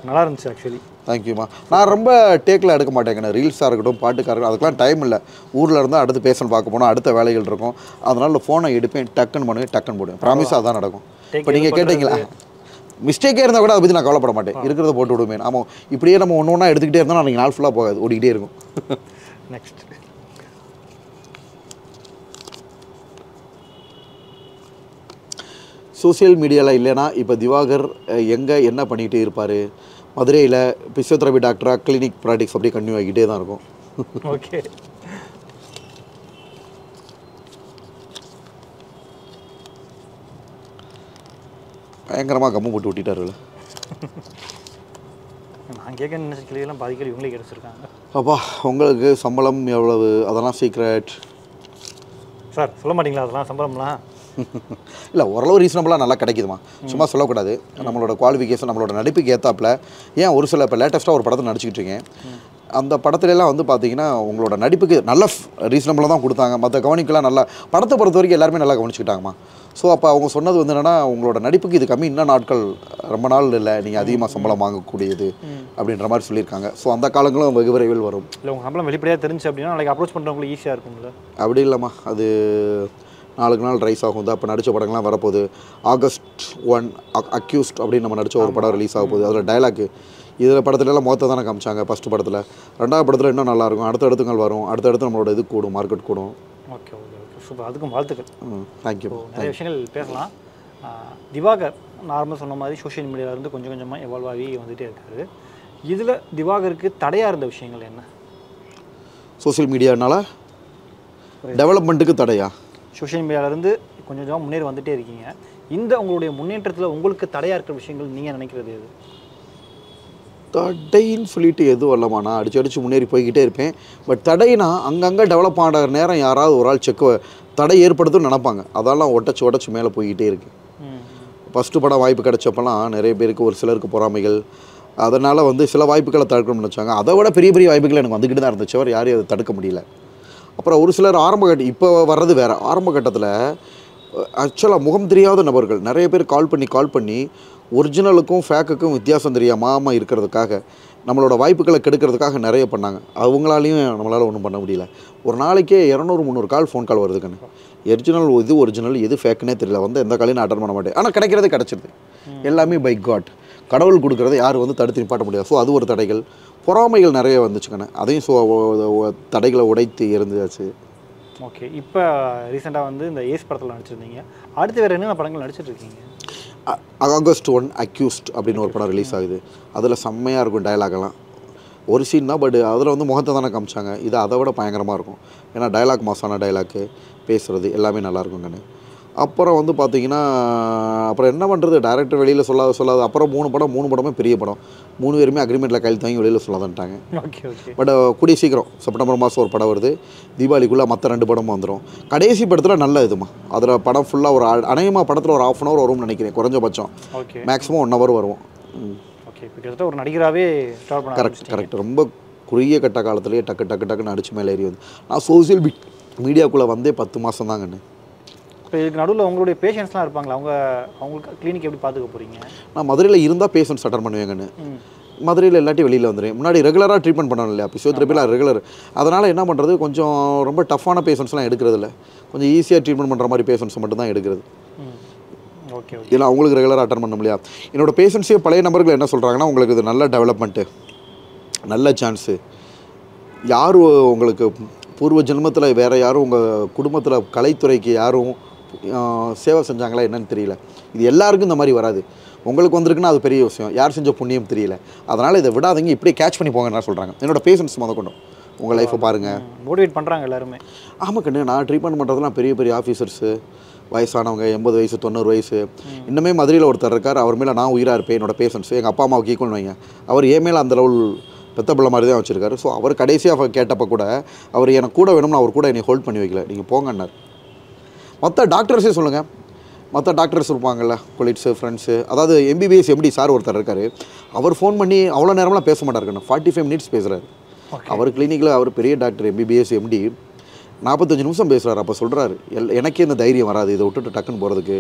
நல்லா இருந்துச்சு ஆக்சுவலி. தேங்க்யூம்மா. நான் ரொம்ப டேக்கில் எடுக்க மாட்டேங்கண்ணே. ரீல்ஸாக இருக்கட்டும், பாட்டுக்காக இருக்கட்டும், அதுக்கெலாம் டைம் இல்லை. ஊரில் இருந்தால் அடுத்து பேசணும், பார்க்க போனால் அடுத்த வேலைகள் இருக்கும். அதனால் ஃபோனை எடுப்பேன், டக்குன்னு பண்ணுவேன், டக்குன்னு போடுவேன். ப்ராமிஸாக அதான் நடக்கும். இப்போ நீங்கள் கேட்டீங்களா, மிஸ்டேக்கே இருந்தால் கூட அதை பற்றி நான் கவலைப்பட மாட்டேன். இருக்கிறத போட்டு விடுவேன். ஆமாம், இப்படியே நம்ம ஒன்று ஒன்றா எடுத்துக்கிட்டே இருந்தால் அன்றைக்கி நாள் ஃபுல்லாக போகாது, ஓடிக்கிட்டே இருக்கும். நெக்ஸ்ட். சோசியல் மீடியாவில் இல்லைன்னா இப்போ திவாகர் எங்கே என்ன பண்ணிகிட்டே இருப்பார்? மதுரையில் பிசியோதெரபி டாக்டராக கிளினிக் ப்ராக்டிக்ஸ் அப்படியே கன்டினியூ ஆகிக்கிட்டே தான் இருக்கும். ஓகே. பயங்கரமாக கம்மு போட்டு விட்டுட்டாருல்ல. நான் கேட்க நினைச்ச கேள்வியெல்லாம் பாதி கேள்வி இவங்களே கிடச்சிருக்காங்க. அப்பா, உங்களுக்கு சம்பளம் எவ்வளவு? அதெல்லாம் சீக்ரெட் சார். சொல்ல மாட்டீங்களா அதெல்லாம் சம்பளம்லாம்? இல்லை, ஓரளவு ரீசனபுளாக நல்லா கிடைக்குதுமா. சும்மா சொல்லக்கூடாது. நம்மளோட குவாலிஃபிகேஷன், நம்மளோட நடிப்புக்கு ஏற்றாப்புல. ஏன் ஒரு சில இப்போ லேட்டஸ்ட்டாக ஒரு படத்தை நடிச்சிக்கிட்டு இருக்கேன். அந்த படத்துலலாம் வந்து பார்த்தீங்கன்னா உங்களோட நடிப்புக்கு நல்ல ரீசனபுளாக தான் கொடுத்தாங்க. மற்ற கவனிக்கலாம் நல்லா, படத்தை பொறுத்த வரைக்கும் எல்லாருமே நல்லா கவனிச்சுக்கிட்டாங்கம்மா. ஸோ அப்போ அவங்க சொன்னது வந்து என்னென்னா, உங்களோட நடிப்புக்கு இது கம்மி, இன்னும் நாட்கள் ரொம்ப நாள் இல்லை, நீங்கள் அதிகமாக சம்பளம் வாங்கக்கூடியது அப்படின்ற மாதிரி சொல்லியிருக்காங்க. ஸோ அந்த காலங்களும் வெகு விரைவில் வரும். இல்லை, உங்கள் சம்பளம் வெளிப்படையாக தெரிஞ்சு அப்படின்னா நாளைக்கு அப்ரோச் பண்ணுறவங்களுக்கு ஈஸியாக இருக்கும்ல? அப்படி இல்லைம்மா, அது நாளுக்கு நாள் ரைஸ் ஆகும். தான் இப்போ நடித்த படங்கள்லாம் வரப்போகுது. ஆகஸ்ட் 1 அக்யூஸ்ட் அப்படின்னு நம்ம நடித்த ஒரு படம் ரிலீஸ் ஆக போகுது. அதில் டைலாக்கு இதில் படத்துலலாம் மொத்தம் தானே காமிச்சாங்க. ஃபஸ்ட்டு படத்தில், 2வது படத்தில் இன்னும் நல்லாயிருக்கும். அடுத்தடுத்துங்கள் வரும், அடுத்தடுத்து நம்மளோட இது கூடும், மார்க்கெட் கூடும். Okay okay okay, super. அதுக்கும் வாழ்த்துக்கள். தேங்க்யூ. நிறைய விஷயங்கள் பேசலாம். திவாகர் நார்மலாக சொன்ன மாதிரி சோஷியல் மீடியாவிலேருந்து கொஞ்சம் கொஞ்சமாக எவால்வ் ஆகி வந்துகிட்டே இருக்காரு. இதில் திவாகருக்கு தடையாக இருந்த விஷயங்கள் என்ன? சோஷியல் மீடியானால டெவலப்மெண்ட்டுக்கு தடையா? சோஷியல் மீடியாவிலேருந்து கொஞ்சம் கொஞ்சமாக முன்னேறி வந்துட்டே இருக்கீங்க. இந்த உங்களுடைய முன்னேற்றத்தில் உங்களுக்கு தடையாக இருக்கிற விஷயங்கள் நீங்கள் நினைக்கிறது எது? தடைன்னு சொல்லிட்டு எதுவும் இல்லைம்மா, நான் அடிச்சு முன்னேறி போய்கிட்டே இருப்பேன். பட் தடைனா அங்கங்கே டெவலப் ஆகிற நேரம் யாராவது ஒரு ஆள் தடை ஏற்படுத்துன்னு நினைப்பாங்க. அதெல்லாம் உடச்சி மேலே போய்கிட்டே இருக்கு. ஃபஸ்ட்டு படம் வாய்ப்பு கிடைச்சப்பெல்லாம் நிறைய பேருக்கு ஒரு சிலருக்கு பொறாமைகள், அதனால் சில வாய்ப்புகளை தடுக்கணும்னு நினச்சாங்க. அதை விட பெரிய பெரிய வாய்ப்புகள் எனக்கு வந்துக்கிட்டு தான் இருந்துச்சு, அவர் யாரையும் அதை தடுக்க முடியல. அப்புறம் ஒரு சிலர் இப்போ வர்றது வேறு. ஆரம்ப கட்டத்தில் ஆக்சுவலாக முகம் தெரியாத நபர்கள் நிறைய பேர் கால் பண்ணி ஒரிஜினலுக்கும் ஃபேக்குக்கும் வித்தியாசம் தெரியாமல் இருக்கிறதுக்காக நம்மளோட வாய்ப்புகளை கெடுக்கிறதுக்காக நிறைய பண்ணாங்க. அவங்களாலையும் நம்மளால் ஒன்றும் பண்ண முடியல. ஒரு நாளைக்கே 200-300 கால் ஃபோன் கால் வருதுக்கண்ணு. ஒரிஜினல் எது ஃபேக்குன்னே தெரியல. எந்த காலையும் நான் அட்டன் பண்ண மாட்டேன். ஆனால் கிடைக்கிறதே கிடச்சிருது. எல்லாமே பை காட், கடவுள் கொடுக்குறத யாரும் தடுத்து நிப்பாட்ட முடியாது. ஸோ அது ஒரு தடைகள். பொறாமைகள் நிறைய வந்துச்சுக்கண்ணே. அதையும் தடைகளை உடைத்து இருந்துச்சு. ஓகே, இப்போ ரீசெண்டாக இந்த ஏஸ் படத்தில் நடிச்சிருந்தீங்க. அடுத்து வேறு என்னென்ன படங்கள் நடிச்சிட்ருக்கீங்க? ஆகஸ்ட் 1 அக்யூஸ்ட் அப்படின்னு ஒரு படம் ரிலீஸ் ஆகுது. அதில் செம்மையாக இருக்கும் டயலாக்லாம். ஒரு சீன் தான், பட் அதில் முகத்தை தானே காமிச்சாங்க. இது அதை விட பயங்கரமாக இருக்கும். ஏன்னா டயலாக் மாசான டயலாக்கு, பேசுகிறது எல்லாமே நல்லாயிருக்குங்கண்ணே. அப்புறம் பார்த்தீங்கன்னா அப்புறம் என்ன பண்ணுறது, டைரக்டர் வெளியில் சொல்லாது. அப்புறம் 3 படமே பெரிய படம். 3 பேருமே அக்ரிமெண்ட்டில் கையில் வாங்கி வெளியில் சொல்லாதன்ட்டாங்க. பட் கூடிய சீக்கிரம் செப்டம்பர் மாதம் ஒரு படம் வருது. தீபாவளிக்குள்ளே மற்ற 2 படமும் வந்துடும். கடைசி படத்தில் நல்ல இதுமா, அதில் படம் ஃபுல்லாக ஒரு அநேகமாக படத்தில் ஒரு 1/2 hour வரும்னு நினைக்கிறேன் குறைஞ்சபட்சம். மேக்ஸிமம் 1 hour வருவோம். கிட்டத்தட்ட ஒரு நடிகராகவே கரெக்ட். ரொம்ப குறுகிய கட்ட காலத்துலேயே டக்குன்னு அடிச்சு மேலே ஏறி நான் சோசியல் மீடியாக்குள்ளே 10 மாதம் தாங்கண்ணே. இப்போ இதுக்கு நடுவில் உங்களுடைய பேஷண்ட்ஸ்லாம் இருப்பாங்களா? அவங்களுக்கு கிளினிக் எப்படி பார்த்துக்க போகிறீங்க? நான் மதுரையில் இருந்தால் பேஷண்ட்ஸ் அட்டன் பண்ணுவேங்கண்ணு. மதுரையில் இல்லாட்டி வெளியில் வந்துடுறேன். முன்னாடி ரெகுலராக ட்ரீட்மெண்ட் பண்ணணும் இல்லையா, ஃபிசியோதெரபியில் ரெகுலர். அதனால் என்ன பண்ணுறது, கொஞ்சம் ரொம்ப டஃப்பான பேஷண்ட்ஸ்லாம் எடுக்கிறது இல்லை. கொஞ்சம் ஈஸியாக ட்ரீட்மெண்ட் பண்ணுற மாதிரி பேஷண்ட்ஸ் மட்டும் தான் எடுக்கிறது. ஓகே, ஏன்னா அவங்களுக்கு ரெகுலராக அட்டன் பண்ண முடியாது. என்னோடய பேஷண்ட்ஸே பழைய நபர்கள் என்ன சொல்கிறாங்கன்னா, உங்களுக்கு இது நல்ல டெவலப்மெண்ட்டு, நல்ல சான்ஸு, யார் உங்களுக்கு பூர்வ ஜென்மத்தில் வேறு யாரும் உங்கள் குடும்பத்தில் கலைத்துறைக்கு யாரும் சேவை செஞ்சாங்களா என்னன்னு தெரியல. இது எல்லாருக்கும் இந்த மாதிரி வராது. உங்களுக்கு வந்திருக்குன்னா அது பெரிய விஷயம். யார் செஞ்ச புண்ணியம் தெரியல. அதனால் இதை விடாதீங்க, இப்படியே கேட்ச் பண்ணி போங்கன்னா சொல்கிறாங்க என்னோடய பேஷண்ட்ஸ் கொண்டும். உங்கள் லைஃப்பை பாருங்கள், மோட்டிவேட் பண்ணுறாங்க எல்லாருமே. ஆமாம் கண்ணு, நான் ட்ரீட்மெண்ட் பண்ணுறதுலாம் பெரிய ஆஃபீஸர்ஸு, வயசானவங்க 80 வயசு 90 வயசு. இன்னுமே மதுரையில் ஒருத்தர் இருக்கார், அவர் மேலே நான் உயிராக இருப்பேன். என்னோடய பேஷண்ட்ஸ் எங்கள் அப்பா அம்மாவுக்கு ஈக்குவல் வைங்க. அவர் ஏன் மேலே அந்த லெவல் பெத்த பிள்ளை மாதிரி தான் வச்சுருக்காரு. ஸோ அவர் கடைசியாக கேட்டப்போ கூட அவர் எனக்கு கூட வேணும்னு அவர் கூட என்னை ஹோல்ட் பண்ணி வைக்கல. நீங்கள் போங்கன்னார். மற்ற டாக்டர்ஸே சொல்லுங்கள், மற்ற டாக்டர்ஸ் இருப்பாங்கள்ல, கொலீட்ஸு, ஃப்ரெண்ட்ஸு, அதாவது MBBS MD சார் ஒருத்தர் இருக்கார். அவர் ஃபோன் பண்ணி அவ்வளோ நேரம்லாம் பேச மாட்டாருக்கண்ணா, 45 minutes பேசுகிறாரு. அவர் கிளினிக்கில் அவர் பெரிய டாக்டர் MBBS MD 45 நிமிஷம் பேசுகிறார். அப்போ சொல்கிறாரு, எனக்கே இந்த தைரியம் வராது, இதை விட்டுட்டு டக்குன்னு போகிறதுக்கு.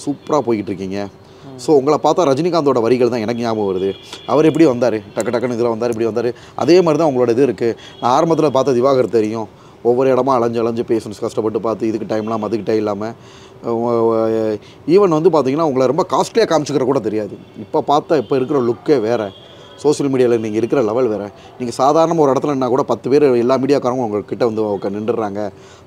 சூப்பராக போய்கிட்டு இருக்கீங்க. ஸோ உங்களை பார்த்தா ரஜினிகாந்தோட வரிகள் தான் எனக்கு ஞாபகம் வருது. அவர் எப்படி வந்தார், டக்குன்னு இதில் வந்தார், இப்படி வந்தார். அதே மாதிரி தான் உங்களோட இது இருக்குது. நான் ஆரம்பத்தில் பார்த்த திவாகர் தெரியும். ஒவ்வொரு இடமா அலைஞ்சு பேஷண்ட்ஸ் கஷ்டப்பட்டு பார்த்து இதுக்கு டைம்லாம் அதுக்கு டைம் இல்லாமல் ஈவன் பார்த்தீங்கன்னா உங்களை ரொம்ப காஸ்ட்லியாக காமிச்சிக்கிற கூட தெரியாது. இப்போ இருக்கிற லுக்கே வேறு. சோசியல் மீடியாவில் நீங்கள் இருக்கிற லெவல் வேறு. நீங்கள் சாதாரண ஒரு இடத்துல இருந்தால் கூட 10 பேர் எல்லா மீடியாக்காரங்க உங்கள்கிட்ட நின்றுறாங்க.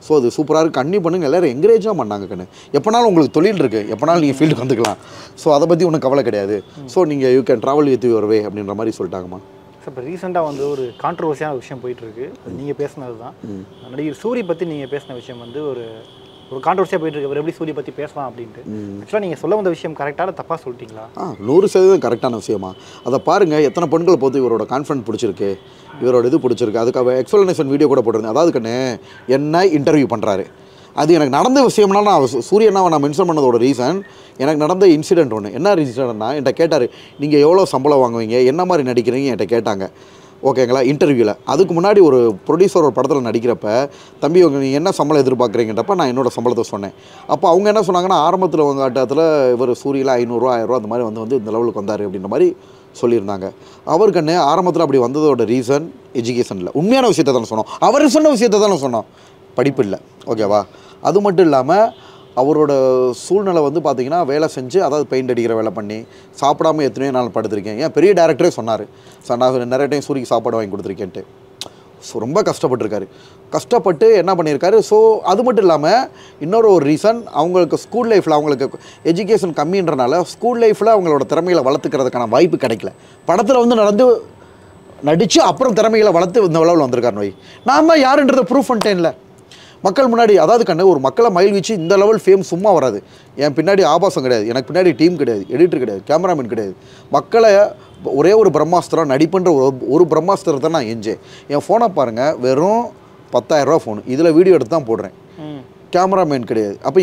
ஸோ அது சூப்பராக இருக்குது, கண்ணி பண்ணுங்கள். எல்லோரும் என்கரேஜாக பண்ணாங்க கண்ணு. எப்போனாலும் உங்களுக்கு தொழில் இருக்குது, எப்போனாலும் நீங்கள் ஃபீல்டுக்கு வந்துக்கலாம். ஸோ அதை பற்றி ஒன்றும் கவலை கிடையாது. ஸோ நீங்கள் you can travel with your way அப்படின்ற மாதிரி சொல்லிட்டாங்கம்மா. ஸோ இப்போ ரீசெண்டாக ஒரு கான்ட்ரவர்சியான விஷயம் போயிட்டுருக்கு. நீங்கள் பேசினது தான். நடிகர் சூரி பற்றி நீங்கள் பேசின விஷயம் ஒரு கான்ட்ரவர்சியாக போயிட்டுருக்கு. அவர் எப்படி சூரிய பற்றி பேசலாம் அப்படின்ட்டு. ஆக்சுவலாக நீங்கள் சொல்ல வந்த விஷயம் கரெக்டாக தப்பாக சொல்லிட்டீங்களா? 100% கரெக்டான விஷயமா. அதை பாருங்கள், எத்தனை பெண்களை பார்த்து இவரோட கான்ஃபிடன்ட் பிடிச்சிருக்கு, இவரோட இது பிடிச்சிருக்கு. அதுக்கு எக்ஸ்பிளனேஷன் வீடியோ கூட போட்டிருந்தேன். அதாவது கண்ணு என்ன இன்டர்வியூ பண்ணுறாரு, அது எனக்கு நடந்த விஷயம்னா நான் சூரியனாவை நான் மென்ஷன் பண்ணதோட ரீசன், எனக்கு நடந்த இன்சிடென்ட் ஒன்று. என்ன இன்சிடென்ட்னா, என்கிட்ட கேட்டார், நீங்கள் எவ்வளோ சம்பளம் வாங்குவீங்க, என்ன மாதிரி நடிக்கிறீங்க என்கிட்ட கேட்டாங்க. ஓகேங்களா, இன்டர்வியூவில். அதுக்கு முன்னாடி ஒரு ப்ரொடியூசர் ஒரு படத்தில் நடிக்கிறப்ப, தம்பி நீங்கள் என்ன சம்பளம் எதிர்பார்க்குறீங்கன்றப்ப நான் என்னோடய சம்பளத்தை சொன்னேன். அப்போ அவங்க என்ன சொன்னாங்கன்னா, ஆரம்பத்தில் உங்கள் ஆட்டத்தில் இவர் சூரியில் 500 1000 அந்த மாதிரி வந்து இந்த லெவலுக்கு வந்தார் அப்படின்ற மாதிரி சொல்லியிருந்தாங்க. அவருக்கு ஆரம்பத்தில் அப்படி வந்ததோட ரீசன் எஜுகேஷனில். உண்மையான விஷயத்தை தானே சொன்னோம், அவர் சொன்ன விஷயத்தை தானே சொன்னோம், படிப்பு இல்லை. ஓகேவா, அது மட்டும் இல்லாமல் அவரோட சூழ்நிலை பார்த்திங்கன்னா வேலை செஞ்சு, அதாவது பெயிண்ட் அடிக்கிற வேலை பண்ணி சாப்பிடாமல் எத்தனையோ நாள் படுத்திருக்கேன். ஏன் பெரிய டேரக்டரே சொன்னார், சார் நான் நிறைய டைம் சூரிக்கு சாப்பாடு வாங்கி கொடுத்துருக்கேன்ட்டு. ஸோ ரொம்ப கஷ்டப்பட்டுருக்காரு. கஷ்டப்பட்டு என்ன பண்ணியிருக்காரு. ஸோ அது மட்டும் இல்லாமல் இன்னொரு ரீசன், அவங்களுக்கு ஸ்கூல் லைஃப்பில் அவங்களுக்கு எஜுகேஷன் கம்மின்றனால ஸ்கூல் லைஃப்பில் அவங்களோட திறமைகளை வளர்த்துக்கிறதுக்கான வாய்ப்பு கிடைக்கல. படத்தில் நடித்து அப்புறம் திறமைகளை வளர்த்து இந்த லெவலில் வந்திருக்காரு. நோய் நான் தான் யாருன்றதை ப்ரூஃப் பண்ணிட்டேன்ல. மக்கள் முன்னாடி அதாவது கண்ணு ஒரு மக்களை மயில் வீச்சு இந்த லெவல் ஃபேம் சும்மா வராது. என் பின்னாடி ஆபாசம் கிடையாது, எனக்கு பின்னாடி டீம் கிடையாது, எடிட்டர் கிடையாது, கேமராமேன் கிடையாது. மக்களை ஒரே ஒரு பிரம்மாஸ்திரம் நடிப்புன்ற ஒரு பிரம்மாஸ்திரத்தை நான் எஞ்சேன். என் ஃபோனை பாருங்கள், வெறும் 10,000 ரூபா ஃபோனு, இதில் வீடியோ எடுத்து தான் போடுறேன். கேமராமேன் கிடையாது. அப்போ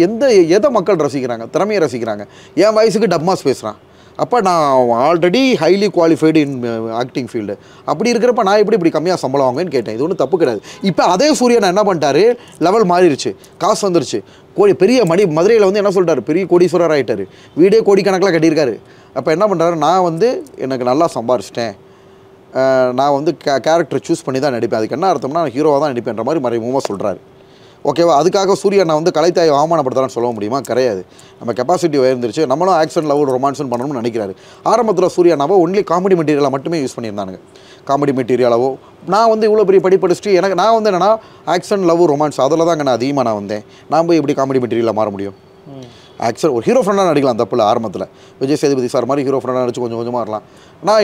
எதை மக்கள் ரசிக்கிறாங்க? திறமையை ரசிக்கிறாங்க. என் வயசுக்கு டப்மாஸ் பேசுகிறான். அப்போ நான் already highly qualified in acting field. அப்படி இருக்கிறப்ப நான் இப்படி கம்மியாக சம்பளம் வாங்குவேன்னு கேட்டேன். இது ஒன்றும் தப்பு கிடையாது. இப்போ அதே சூரியன் என்ன பண்ணிட்டாரு, லெவல் மாறிடுச்சு, காசு வந்துருச்சு, பெரிய மதுரையில் வந்து என்ன சொல்லிட்டாரு, பெரிய கோடீஸ்வரர் ஆகிட்டார், வீடே கோடிக்கணக்கில் கட்டியிருக்காரு. அப்போ என்ன பண்ணுறாரு, நான் வந்து எனக்கு நல்லா சம்பாரிச்சிட்டேன், நான் வந்து கேரக்டர் சூஸ் பண்ணி தான் நடிப்பேன், அதுக்கு என்ன அர்த்தம்னா நான் ஹீரோவாக தான் நடிப்பேன்ற மாதிரி மறைமுகமாக சொல்கிறாரு. ஓகேவா? அதுக்காக சூர்யா நான் வந்து கலைத்தாயை அவமானப்படுத்தலான்னு சொல்ல முடியுமா? கிடையாது. நம்ம கெப்பாசிட்டி உயர்ந்துருச்சு, நம்மளும் ஆக்ஷன் லவ் ரொமான்ஸுன்னு பண்ணணும்னு நினைக்கிறாரு. ஆரம்பத்தில் சூர்யானாவோ ஒன்லி காமெடி மெட்டீரியலாக மட்டுமே யூஸ் பண்ணியிருந்தானுங்க. காமெடி மெட்டீரியலாவோ நான் வந்து இவ்வளோ பெரிய படிச்சுட்டு எனக்கு நான் வந்து என்னென்னா ஆக்ஷன் லவ் ரொமான்ஸ் அதில் தாங்க நான் அதிகமாக நான் வந்தேன். நான் போய் எப்படி காமெடி மெட்டீரியலாக மாற முடியும்? ஆக்சுவல் ஒரு ஹீரோ ஃப்ரெண்டாக நடிக்கலாம், தப்பில்லை. ஆரம்பத்தில் விஜய் சேதுபதி சார் மாதிரி ஹீரோ ஃப்ரெண்டாக நடிச்சு கொஞ்சம் கொஞ்சமாக வரலாம். நான்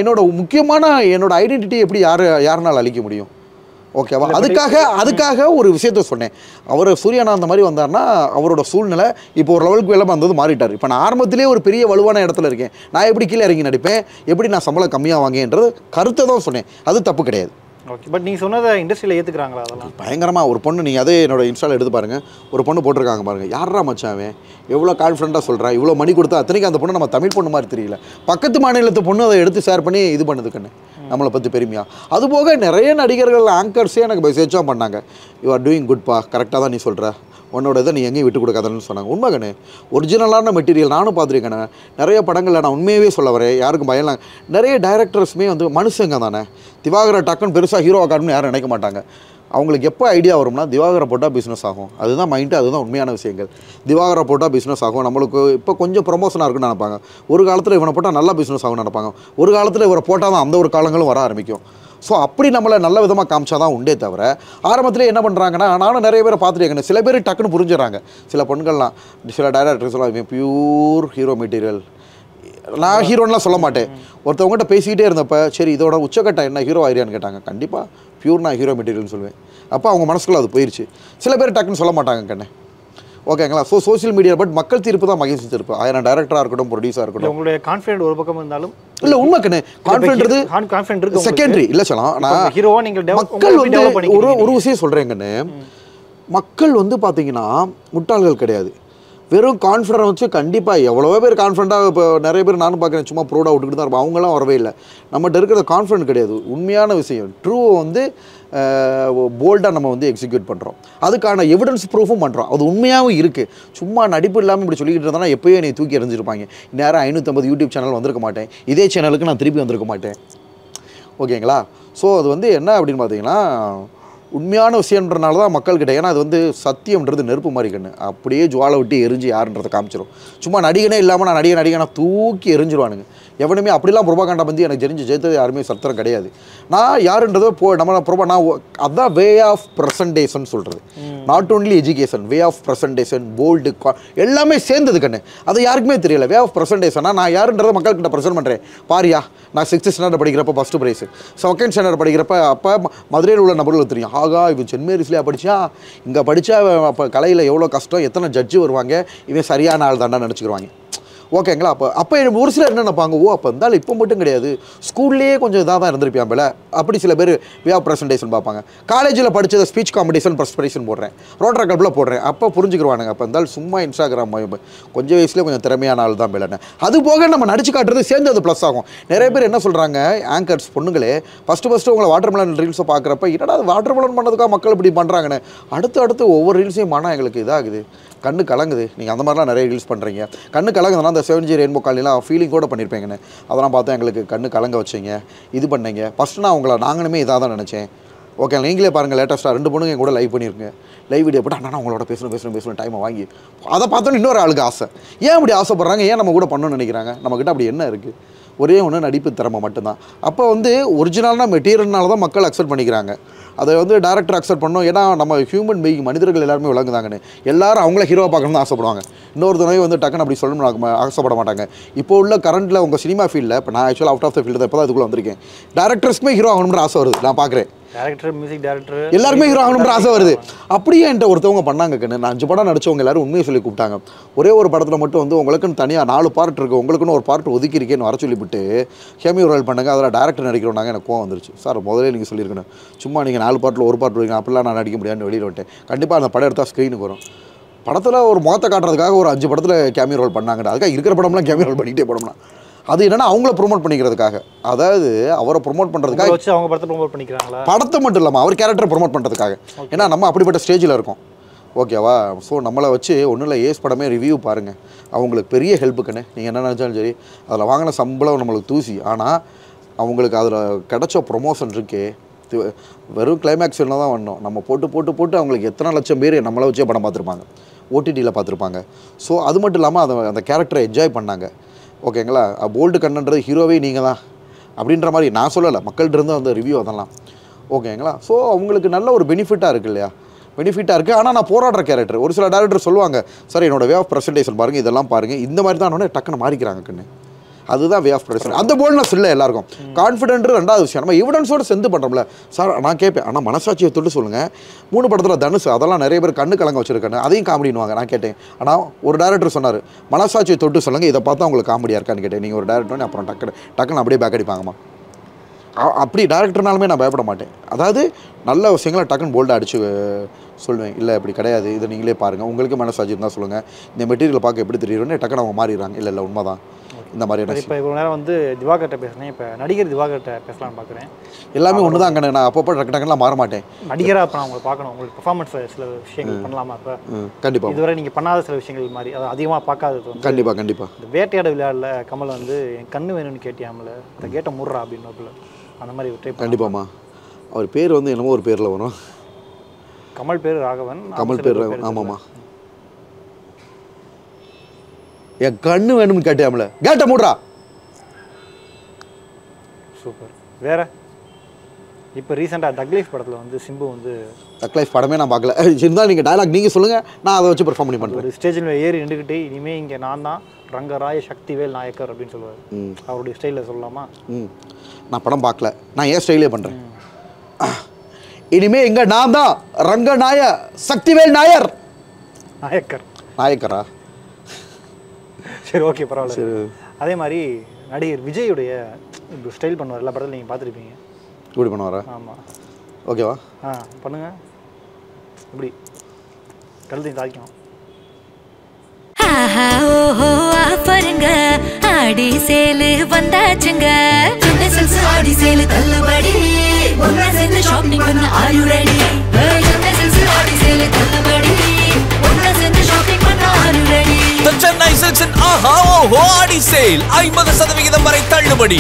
என்னோட ஐடென்டிட்டி எப்படி யாருனால் அழிக்க முடியும்? ஓகேவா? அதுக்காக ஒரு விஷயத்த சொன்னேன். அவர் சூர்யானா அந்த மாதிரி வந்தார்னா அவரோட சூழ்நிலை இப்போ ஒரு லெவலுக்கு வேலை வந்தது மாறிட்டார். இப்போ நான் ஆரம்பத்திலே ஒரு பெரிய வலுவான இடத்துல இருக்கேன், நான் எப்படி கீழே இறங்கி நடிப்பேன், எப்படி நான் சம்பளம் கம்மியாக வாங்கன்றது கருத்தை தான் சொன்னேன். அது தப்பு கிடையாது. ஓகே, பட் நீங்கள் சொன்னதை இண்டஸ்ட்ரியில் ஏற்றுக்கிறாங்களா? அதெல்லாம் பயங்கரமாக ஒரு பொண்ணு, நீங்கள் அதே என்னோட இன்ஸ்டாவில் எடுத்து பாருங்கள், ஒரு பொண்ணு போட்டிருக்காங்க பாருங்கள், யாரா மச்சாவே எவ்வளோ கான்ஃபிடண்ட்டாக சொல்கிறேன், இவ்வளோ மணி கொடுத்தா அத்தனைக்கு அந்த பொண்ணு நம்ம தமிழ் பொண்ணு மாதிரி தெரியல, பக்கத்து மாநிலத்து பொண்ணு அதை எடுத்து ஷேர் பண்ணி இது பண்ணுது கண்ணு நம்மளை பற்றி பெருமையாக. அதுபோக நிறைய நடிகர்கள் ஆங்கர்ஸே எனக்கு மெசேஜாக பண்ணாங்க, யூ ஆர் டூயிங் குட்பா, கரெக்டாக தான் நீ சொல்கிற, உன்னோட இதை நீ எங்கேயும் விட்டு கொடுக்காதன்னு சொன்னாங்க. உண்மை கண்ணு, ஒரிஜினலான மெட்டீரியல் நானும் பார்த்துருக்கேன். நிறைய படங்களில் நான் உண்மையாகவே சொல்ல வரேன், யாருக்கும் பயம்லாம். நிறைய டைரக்டர்ஸுமே வந்து மனுஷங்க தானே. திவாகரை டக்குன்னு பெருசாக ஹீரோ ஆகணும்னு யாரும் நினைக்க மாட்டாங்க. அவங்களுக்கு எப்போ ஐடியா வரும்னா திவாகரை போட்டால் பிஸ்னஸ் ஆகும், அதுதான் மைண்டு, அதுதான் உண்மையான விஷயங்கள். திவாகரை போட்டால் பிஸ்னஸ் ஆகும், நம்மளுக்கு இப்போ கொஞ்சம் ப்ரொமோஷனாக இருக்குன்னு நினைப்பாங்க. ஒரு காலத்தில் இவனை போட்டால் நல்லா பிஸ்னஸ் ஆகும்னு நினைப்பாங்க. ஒரு காலத்தில் இவரை போட்டால் தான் அந்த ஒரு காலங்களும் வர ஆரம்பிக்கும். ஸோ அப்படி நம்மளை நல்ல விதமாக காமிச்சா தான் உண்டே தவிர, ஆரம்பத்திலே என்ன பண்ணுறாங்கன்னா, நானும் நிறைய பேரை பார்த்துருக்கேன், சில பேர் டக்குன்னு புரிஞ்சுறாங்க. சில பெண்கள்லாம், சில டைரக்டர்ஸ்லாம் இவன் பியூர் ஹீரோ மெட்டீரியல், நான் ஹீரோன்லாம் சொல்ல மாட்டேன். ஒருத்தவங்ககிட்ட பேசிக்கிட்டே இருந்தப்போ, சரி இதோட உச்சக்கட்டம் என்ன, ஹீரோ ஆயிரியான்னு கேட்டாங்க. கண்டிப்பாக பியூர் நான் ஹீரோ மெட்டீரியல்னு சொல்லுவேன். அப்போ அவங்க மனசுக்குள்ள அது போயிடுச்சு. சில பேர் டக்குன்னு சொல்ல மாட்டாங்க கண்ணே. ஓகேங்களா? ஸோ சோஷியல் மீடியா பட் மக்கள் தீர்ப்பு தான் மகேஷ் தீர்ப்பு. 1000 டைரக்டராக இருக்கட்டும், ப்ரொடியூஸாக இருக்கட்டும், உங்களுடைய கான்ஃபிடென்ட் ஒரு பக்கம் இருந்தாலும் இல்லை உண்மை கண்ணே, கான்ஃபிடென்ட் செகண்டரி இல்லை சொல்லலாம். நான் ஹீரோவா நீங்கள் மக்கள் வந்து ஒரு விஷயம் சொல்கிறேன் கண்ணே, மக்கள் வந்து பார்த்தீங்கன்னா முட்டாள்கள் கிடையாது. வெறும் கான்ஃபிடன்ஸ் வச்சு கண்டிப்பாக எவ்வளோ பேர் கான்ஃபிடண்ட்டாக, இப்போ நிறைய பேர் நானும் பார்க்குறேன், சும்மா ப்ரௌடாக விட்டுக்கிட்டு தான் இருப்போம், அவங்களாம் வரவே இல்லை. நம்மகிட்ட இருக்கிற கான்ஃபிடன்ட் கிடையாது. உண்மையான விஷயம் ட்ரூவை வந்து போல்டாக நம்ம வந்து எக்ஸிக்யூட் பண்ணுறோம், அதுக்கான எவிடன்ஸ் ப்ரூஃபும் பண்ணுறோம், அது உண்மையாகவும் இருக்குது. சும்மா நடிப்பு இல்லாமல் இப்படி சொல்லிக்கிட்டு இருந்தால் எப்போயோ என்னை தூக்கி எறிஞ்சிருப்பாங்க. நேரம் 550 யூடியூப் சேனல் வந்திருக்க மாட்டேன், இதே சேனலுக்கு நான் திருப்பி வந்திருக்க மாட்டேன். ஓகேங்களா? ஸோ அது வந்து என்ன அப்படின்னு பார்த்தீங்கன்னா, உண்மையான விஷயன்றனால தான் மக்கள்கிட்ட, ஏன்னா அது வந்து சத்தியம்ன்றது நெருப்பு மாதிரி கண்ணு, அப்படியே ஜுவாலை விட்டு எரிஞ்சு யாருன்றதை காமிச்சிடும். சும்மா நடிகனே இல்லாமல் நான் நடிகனை தூக்கி எரிஞ்சிருவானுங்க. எவனுமே அப்படிலாம் ப்ரொபாகண்டா பற்றி எனக்கு தெரிஞ்சு ஜெயித்தது யாருமே சத்திரம் கிடையாது. நான் யாருன்றதோ நான் அதுதான் வே ஆஃப் ப்ரெசன்டேஷன் சொல்கிறது. Not only education, way of presentation, bold எல்லாமே சேர்ந்தது கண்ணு. அது யாருக்குமே தெரியல. வே ஆஃப் ப்ரெசன்டேஷனா நான் யாருன்றதை மக்கள்கிட்ட ப்ரெசென்ட் பண்ணுறேன். பாரியா, நான் 6th ஸ்டாண்டர்ட் படிக்கிறப்ப ஃபஸ்ட்டு ப்ரைஸ், 2nd ஸ்டாண்டர்ட் படிக்கிறப்ப அப்போ மதுரையில் உள்ள நபர்களுக்கு தெரியும், ஆகா இவன் சென்ட் மேரிஸ்லேயே படித்தா, இங்கே படித்தா அப்போ கலையில் எவ்வளோ கஷ்டம், எத்தனை ஜட்ஜு வருவாங்க, இவன் சரியான ஆள் தாண்டா நினச்சிக்கிடுவாங்க. ஓகேங்களா? அப்போ ஒரு சிலர் என்ன நினைப்பாங்க, ஓ அப்போ இருந்தாலும் இப்போ மட்டும் கிடையாது, ஸ்கூல்லேயே கொஞ்சம் இதாக தான் இருந்திருப்பான் போல, அப்படி சில பேர் வே ஆஃப் ப்ரெசன்டேஷன் பார்ப்பாங்க. காலேஜில் படித்ததை ஸ்பீச் காம்படிஷன் ப்ரெசன்டேஷன் போடுறேன், ரோட்டரி கிளப்பில் போடுறேன், அப்போ புரிஞ்சுக்கிடுவானுங்க, அப்போ இருந்தாலும் சும்மா இன்ஸ்டாகிராம் கொஞ்சம் வயசுலேயே கொஞ்சம் திறமையான ஆள் தான் போலன்னு. அது போக நம்ம நடிச்சு காட்டுறது சேர்ந்து அது ப்ளஸ் ஆகும். நிறைய பேர் என்ன சொல்கிறாங்க, ஆங்கர்ஸ் பொண்ணுங்களே ஃபஸ்ட்டு உங்களை வாட்டர்மெலன் ரீல்ஸை பார்க்குறப்ப, என்னடா அது வாட்டர்மெலன் பண்ணதுக்காக மக்கள் இப்படி பண்ணுறாங்கன்னு, அடுத்து ஒவ்வொரு ரீல்ஸையும் மனம் எங்களுக்கு இதாகுது, கண்ணு கலங்குது. நீங்கள் அந்த மாதிரிலாம் நிறைய ரீல்ஸ் பண்ணுறீங்க, கண்ணு கலங்குதுன்னா அந்த 7G ரெயின்போ காலிலாம் ஃபீலிங் கூட பண்ணியிருப்பேங்கண்ணே, அதெல்லாம் பார்த்தா எங்களுக்கு கண்ணு கலங்க வச்சிங்க, இது பண்ணீங்க. ஃபஸ்ட்டு நான் உங்களை நாங்களுமே இதாக தான் நினச்சேன். ஓகே, நீங்களே பாருங்கள், லேட்டஸ்ட்டாக 2 பொண்ணுங்க என் கூட லைவ் பண்ணியிருக்கேன், லைவ் வீடியோ போட்டு அண்ணா உங்களோட பேசணும் டைமை வாங்கி, அதை பார்த்தோன்னு இன்னொரு ஆளுக்கு ஆசை. ஏன் அப்படி ஆசைப்பட்றாங்க, ஏன் நம்ம கூட பண்ணணும்னு நினைக்கிறாங்க? நம்மக்கிட்ட அப்படி என்ன இருக்குது? ஒரே ஒன்று நடிப்பு திறமை மட்டும்தான். அப்போ வந்து ஒரிஜினலான மெட்டீரியல்னால தான் மக்கள் அக்செப்ட் பண்ணிக்கிறாங்க. அதை வந்து டேரக்டர் அக்செப்ட் பண்ணோம். ஏன்னா நம்ம ஹியூமன் பீயிங், மனிதர்கள் எல்லாருமே விளங்குதாங்கன்னு, எல்லாரும் அவங்கள ஹீரோவாக பார்க்கணும்னு ஆசைப்படுவாங்க. இன்னொருத்தனவே வந்து டக்குன்னு அப்படி சொல்லணும்னு ஆசைப்பட மாட்டாங்க. இப்போ உள்ள கரண்ட்டில் உங்கள் சினிமா ஃபீல்டில், இப்போ நான் ஆக்சுவலாக அவுட் ஆஃப் த ஃபீல்டு தான், இப்போ தான் இதுக்குள்ளே வந்திருக்கேன், டேரக்டர்ஸ்க்குமே ஹீரோ ஆகணும்னு ஆசை வருது, நான் பார்க்குறேன். டைரக்டர், மியூசிக் டைரக்டர் எல்லாருமே ஹீரோ ஆகணும்ன்ற ஆசை வருது. அப்படியே என்கிட்ட ஒருத்தவங்க பண்ணாங்க கண்ணு. நான் 5 படம் நடிச்சவங்க எல்லாரும் உண்மையை சொல்லி கூப்பிட்டாங்க. ஒரே ஒரு படத்தில் மட்டும் வந்து உங்களுக்குன்னு தனியாக 4 பார்ட் இருக்குது, உங்களுக்குன்னு ஒரு பார்ட் ஒதுக்கிருக்கேன்னு வர சொல்லிவிட்டு கேமியோ ரோல் பண்ணுங்க, அதில் டேரக்டர் நடிக்கிறோம்னாங்க. எனக்கு கோவம் வந்துருச்சு. சார் முதல்ல நீங்கள் சொல்லியிருக்கணும், சும்மா நீங்கள் 4 பார்ட்டில் ஒரு பார்ட் வைங்க, அப்படிலாம் நான் நடிக்க முடியாதுன்னு வெளியில் விட்டேன். கண்டிப்பாக அந்த படம் எடுத்தால் ஸ்க்ரீனுக்கு வரும். படத்தில் ஒரு முகத்தை காட்டுறதுக்காக ஒரு 5 படத்தில் கேமியோ ரோல் பண்ணாங்கடா. அதுக்காக இருக்கிற படம்லாம் கேமியோ ரோல் பண்ணிக்கிட்டே போனோம்னா அது என்னன்னா அவங்கள ப்ரொமோட் பண்ணிக்கிறதுக்காக, அதாவது அவரை ப்ரொமோட் பண்ணுறதுக்காக வச்சு அவங்க படத்தை ப்ரொமோட் பண்ணிக்கிறாங்களா? படத்தை மட்டும் இல்லாமல் அவர் கேரக்டரை ப்ரொமோட் பண்ணுறதுக்காக. ஏன்னா நம்ம அப்படிப்பட்ட ஸ்டேஜில் இருக்கோம், ஓகேவா? ஸோ நம்மளை வச்சு ஒன்றும் இல்லை, ஏஸ் படமே ரிவ்யூ பாருங்கள், அவங்களுக்கு பெரிய ஹெல்ப்புக்குன்னு. நீங்கள் என்ன நினச்சாலும் சரி, அதில் வாங்கின சம்பளம் நம்மளுக்கு தூசி. ஆனால் அவங்களுக்கு அதில் கிடச்ச ப்ரொமோஷன் இருக்கே, வெறும் கிளைமேக்ஸ் என்ன தான் வரணும். நம்ம போட்டு அவங்களுக்கு எத்தனை லட்சம் பேர் நம்மளை வச்சே படம் பார்த்துருப்பாங்க, ஓடிடியில் பார்த்துருப்பாங்க. ஸோ அது மட்டும் இல்லாமல் அந்த கேரக்டரை என்ஜாய் பண்ணாங்க, ஓகேங்களா? போல்டு கண்ணன்றது ஹீரோவே நீங்கள் தான் அப்படின்ற மாதிரி நான் சொல்லலை, மக்கள்கிட்ட இருந்து அந்த ரிவ்யூ அதெல்லாம், ஓகேங்களா? ஸோ அவங்களுக்கு நல்ல ஒரு பெனிஃபிட்டாக இருக்குது இல்லையா? பெனிஃபிட்டாக இருக்குது. ஆனால் நான் போராடுற கேரக்டர். ஒரு சில டேரக்டர் சொல்லுவாங்க, சார் என்னோட வே ஆஃப் ப்ரெசன்டேஷன் பாருங்கள், இதெல்லாம் பாருங்கள், இந்த மாதிரி தான் டக்குன்னு மாறிக்கிறாங்க கண்ணு. அதுதான் வே ஆஃப் ப்ரெசன்ட். அந்த போல்ட்னஸ் இல்லை எல்லாருக்கும். கான்ஃபிடென்ட் ரெண்டாவது விஷயம். நம்ம எவிடன்ஸோடு சேர்ந்து பண்ணுறோம்ல. சார் நான் கேட்பேன், ஆனால் மனசாட்சியை தொட்டு சொல்லுங்கள். 3 படத்தில் தனுஷ் அதெல்லாம் நிறைய பேர் கண்ணு கலங்க வச்சுருக்காங்க, அதையும் காமெடினுவாங்க. நான் கேட்டேன், ஆனால் ஒரு டேரக்டர் சொன்னார், மனசாட்சியை தொட்டு சொல்லுங்கள், இதை பார்த்தா உங்களுக்கு காமெடியாக இருக்கான்னு கேட்டேன். நீங்கள் ஒரு டேரக்டர்னு அப்புறம் டக்குன்னு அப்படியே பேக் அடிப்பாங்கம்மா. அப்படி டேரக்டர்னாலுமே நான் பயப்பட மாட்டேன். அதாவது நல்ல விஷயங்களை டக்குன்னு போல்டாக அடித்து சொல்லுவேன். இல்லை இப்படி கிடையாது, இதை நீங்களே பாருங்கள், உங்களுக்கு மனசாட்சி இருந்தால் சொல்லுங்கள், இந்த மெட்டீரியல் பார்க்க எப்படி தெரியும்னு டக்குன்னு அவங்க மாறிடுறாங்க. இல்லை உண்மை தான் இந்த மாதிரியான. இப்போ இவ்வளோ நேரம் வந்து திவாகர்கிட்ட பேசுனேன், இப்போ நடிகர் திவாகர்கிட்ட பேசலாம்னு பார்க்குறேன். எல்லாமே ஒன்று தான் கண்ணு. நான் அப்பப்போ டக்குலாம் மாற மாட்டேன். நடிகராக இப்போ நான் உங்களை பார்க்கணும், உங்களுக்கு பெர்ஃபார்மன்ஸ் சில விஷயங்கள் பண்ணலாமா? இப்போ கண்டிப்பாக இதுவரை நீங்கள் பண்ணாத சில விஷயங்கள் மாதிரி, அதை அதிகமாக பார்க்காதது. கண்டிப்பாக இந்த வேட்டையாட விளையாடல கமல் வந்து என் கண்ணு வேணும்னு கேட்டியாமல, இந்த கேட்டை முடுறா அப்படின்னு அந்த மாதிரி ட்ரை. கண்டிப்பாம்மா. அவர் பேர் வந்து என்னமோ ஒரு பேரில் வரும். கமல் பேர் ராகவன். கமல் பேர் ஆமாம்மா. என் கண்ணு வேணும்னு கேட்டியாமல, கேட்டை முடுறா. சூப்பர். வேற இப்போ ரீசெண்டாக தக் லைஃப் படத்தில் வந்து சிம்பு வந்து, தக் லைஃப் படமே நான் பார்க்கல. இருந்தால் நீங்கள் டயலாக் நீங்கள் சொல்லுங்கள், நான் அதை வச்சு பெர்ஃபார்ம் பண்ணி பண்ணுறேன். ஒரு ஸ்டேஜில் ஏறி நின்றுக்கிட்டே, இனிமேல் இங்கே நான் தான் ரங்கராய சக்திவேல் நாயக்கர் அப்படின்னு சொல்லுவார். அவருடைய ஸ்டைலில் சொல்லலாமா? நான் படம் பார்க்கல, நான் ஏன் ஸ்டைலே பண்ணுறேன். இனிமே இங்கே நான் தான் ரங்கநாய சக்திவேல் நாயர் நாயக்கரா? சரி, ஓகே, பரவாயில்ல. அதே மாதிரி நடிகர் விஜயுடைய ஸ்டைல் பண்ணுவார், எல்லா படத்தில் நீங்கள் பார்த்துருப்பீங்க. இப்படி பண்ணுவாரா? ஆமாம். ஓகேவா? பண்ணுங்க. இப்படி கழுத்தையும் தாய்க்கும். பாருங்க, ஆடி சேலு வந்தாச்சுங்க. ஆடி சேலு தள்ளுபடி, ஒன்னா சேர்ந்து ஷாப்பிங் பண்ண ஆர் யூ ரெடி? ஆடி சேலு தள்ளுபடி, ஒன்னா சேர்ந்து ஷாப்பிங் பண்ண are you ready? The Chennai Silks in ஆஹா ஓஹோ ஆடி சேல் 50% வரை தள்ளுபடி.